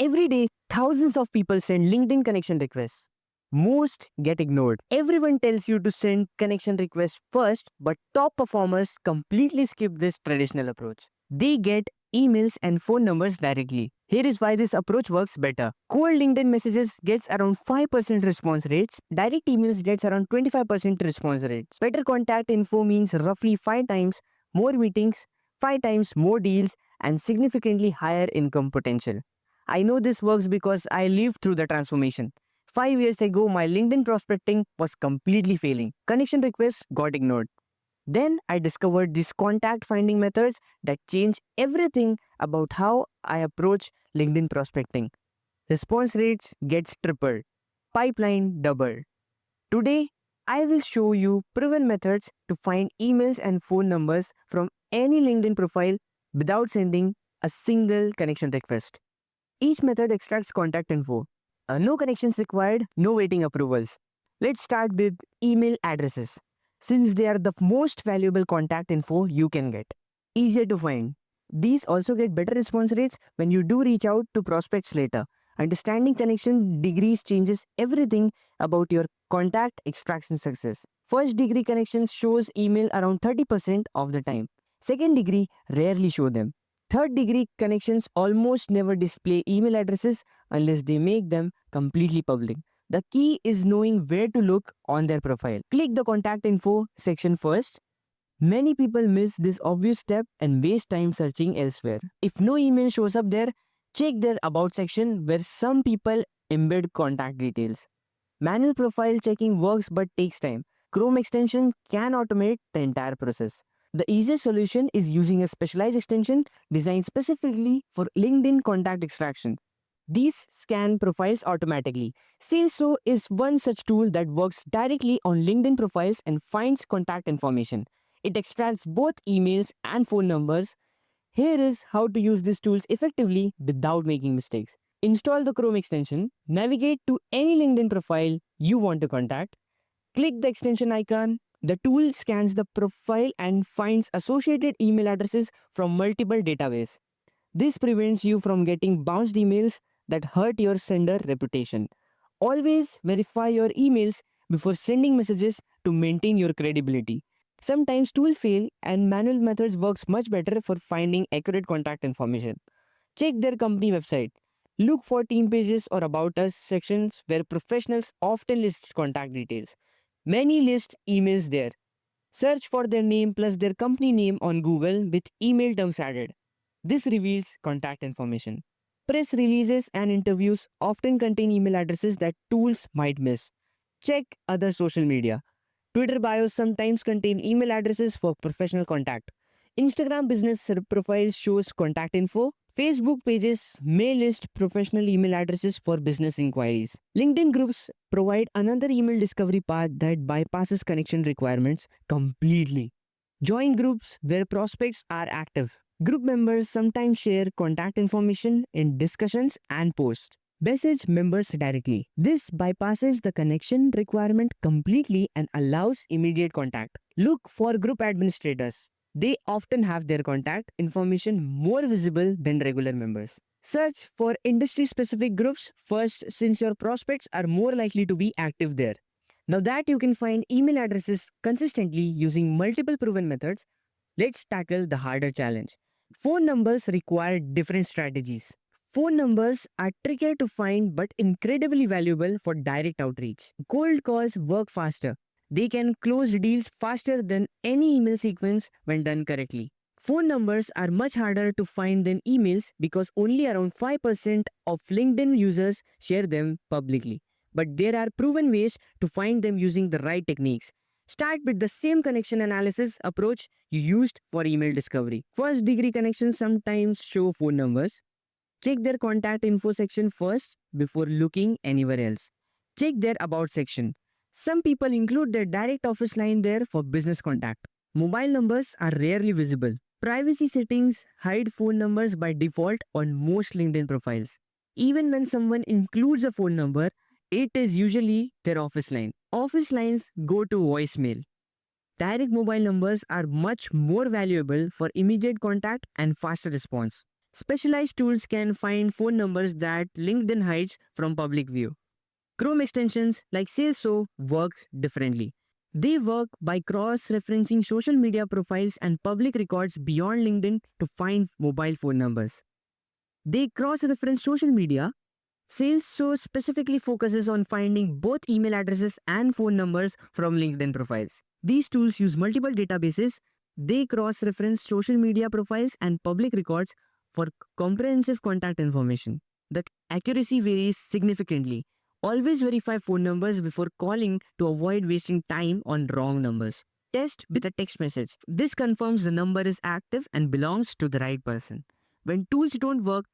Every day, thousands of people send LinkedIn connection requests. Most get ignored. Everyone tells you to send connection requests first, but top performers completely skip this traditional approach. They get emails and phone numbers directly. Here is why this approach works better. Cold LinkedIn messages gets around 5% response rates. Direct emails gets around 25% response rates. Better contact info means roughly 5 times more meetings, 5 times more deals, and significantly higher income potential. I know this works because I lived through the transformation. 5 years ago, my LinkedIn prospecting was completely failing. Connection requests got ignored. Then I discovered these contact finding methods that change everything about how I approach LinkedIn prospecting. Response rates gets tripled, pipeline doubled. Today, I will show you proven methods to find emails and phone numbers from any LinkedIn profile without sending a single connection request. Each method extracts contact info. No connections required, no waiting approvals. Let's start with email addresses, since they are the most valuable contact info you can get. Easier to find. These also get better response rates when you do reach out to prospects later. Understanding connection degrees changes everything about your contact extraction success. First degree connections shows email around 30% of the time. Second degree rarely show them. Third degree connections almost never display email addresses unless they make them completely public. The key is knowing where to look on their profile. Click the contact info section first. Many people miss this obvious step and waste time searching elsewhere. If no email shows up there, check their about section where some people embed contact details. Manual profile checking works but takes time. Chrome extension can automate the entire process. The easiest solution is using a specialized extension designed specifically for LinkedIn contact extraction. These scan profiles automatically. Salesforce is one such tool that works directly on LinkedIn profiles and finds contact information. It extracts both emails and phone numbers. Here is how to use these tools effectively without making mistakes. Install the Chrome extension, navigate to any LinkedIn profile you want to contact, click the extension icon. The tool scans the profile and finds associated email addresses from multiple databases. This prevents you from getting bounced emails that hurt your sender reputation. Always verify your emails before sending messages to maintain your credibility. Sometimes tools fail and manual methods works much better for finding accurate contact information. Check their company website. Look for team pages or about us sections where professionals often list contact details. Many list emails there. Search for their name plus their company name on Google with email terms added. This reveals contact information. Press releases and interviews often contain email addresses that tools might miss. Check other social media. Twitter bios sometimes contain email addresses for professional contact. Instagram business profiles shows contact info. Facebook pages may list professional email addresses for business inquiries. LinkedIn groups provide another email discovery path that bypasses connection requirements completely. Join groups where prospects are active. Group members sometimes share contact information in discussions and posts. Message members directly. This bypasses the connection requirement completely and allows immediate contact. Look for group administrators. They often have their contact information more visible than regular members. Search for industry-specific groups first since your prospects are more likely to be active there. Now that you can find email addresses consistently using multiple proven methods, let's tackle the harder challenge. Phone numbers require different strategies. Phone numbers are trickier to find but incredibly valuable for direct outreach. Cold calls work faster. They can close deals faster than any email sequence when done correctly. Phone numbers are much harder to find than emails because only around 5% of LinkedIn users share them publicly. But there are proven ways to find them using the right techniques. Start with the same connection analysis approach you used for email discovery. First degree connections sometimes show phone numbers. Check their contact info section first before looking anywhere else. Check their about section. Some people include their direct office line there for business contact. Mobile numbers are rarely visible. Privacy settings hide phone numbers by default on most LinkedIn profiles. Even when someone includes a phone number, it is usually their office line. Office lines go to voicemail. Direct mobile numbers are much more valuable for immediate contact and faster response. Specialized tools can find phone numbers that LinkedIn hides from public view. Chrome extensions like Salesforce work differently. They work by cross-referencing social media profiles and public records beyond LinkedIn to find mobile phone numbers. They cross-reference social media. Salesforce specifically focuses on finding both email addresses and phone numbers from LinkedIn profiles. These tools use multiple databases. They cross-reference social media profiles and public records for comprehensive contact information. The accuracy varies significantly. Always verify phone numbers before calling to avoid wasting time on wrong numbers. Test with a text message. This confirms the number is active and belongs to the right person. When tools don't work,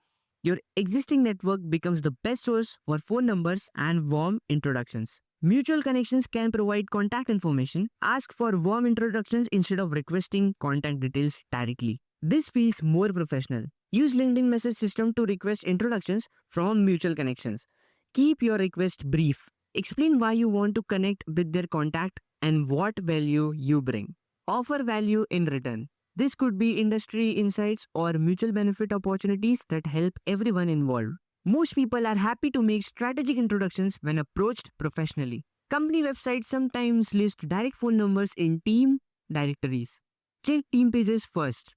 your existing network becomes the best source for phone numbers and warm introductions. Mutual connections can provide contact information. Ask for warm introductions instead of requesting contact details directly. This feels more professional. Use LinkedIn message system to request introductions from mutual connections. Keep your request brief. Explain why you want to connect with their contact and what value you bring. Offer value in return. This could be industry insights or mutual benefit opportunities that help everyone involved. Most people are happy to make strategic introductions when approached professionally. Company websites sometimes list direct phone numbers in team directories. Check team pages first.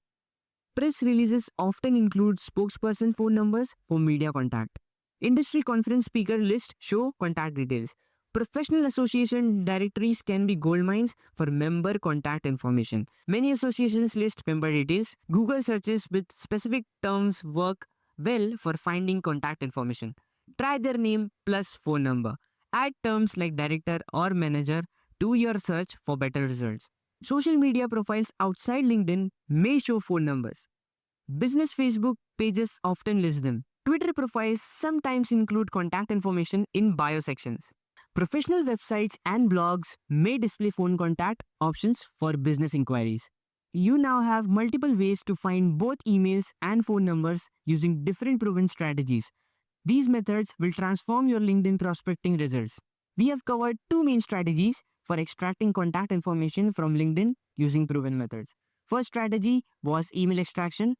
Press releases often include spokesperson phone numbers for media contact. Industry conference speaker list show contact details. Professional association directories can be goldmines for member contact information. Many associations list member details. Google searches with specific terms work well for finding contact information. Try their name plus phone number. Add terms like director or manager to your search for better results. Social media profiles outside LinkedIn may show phone numbers. Business Facebook pages often list them. Twitter profiles sometimes include contact information in bio sections. Professional websites and blogs may display phone contact options for business inquiries. You now have multiple ways to find both emails and phone numbers using different proven strategies. These methods will transform your LinkedIn prospecting results. We have covered two main strategies for extracting contact information from LinkedIn using proven methods. First strategy was email extraction.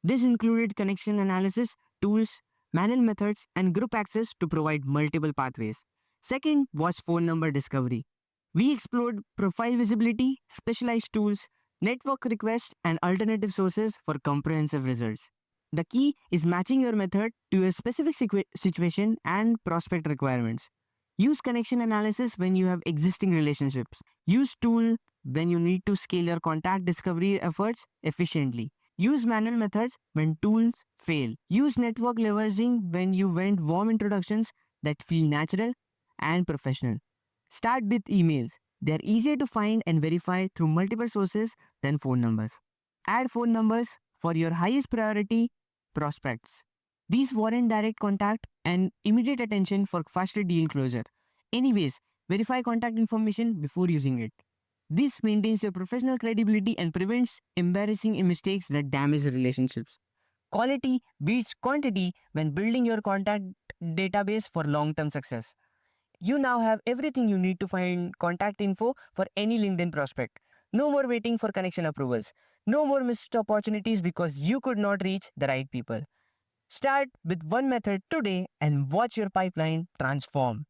This included connection analysis, tools, manual methods, and group access to provide multiple pathways. Second was phone number discovery. We explored profile visibility, specialized tools, network requests, and alternative sources for comprehensive results. The key is matching your method to your specific situation and prospect requirements. Use connection analysis when you have existing relationships. Use tool when you need to scale your contact discovery efforts efficiently. Use manual methods when tools fail. Use network leveraging when you want warm introductions that feel natural and professional. Start with emails. They are easier to find and verify through multiple sources than phone numbers. Add phone numbers for your highest priority prospects. These warrant direct contact and immediate attention for faster deal closure. Anyways, verify contact information before using it. This maintains your professional credibility and prevents embarrassing mistakes that damage relationships. Quality beats quantity when building your contact database for long-term success. You now have everything you need to find contact info for any LinkedIn prospect. No more waiting for connection approvals. No more missed opportunities because you could not reach the right people. Start with one method today and watch your pipeline transform.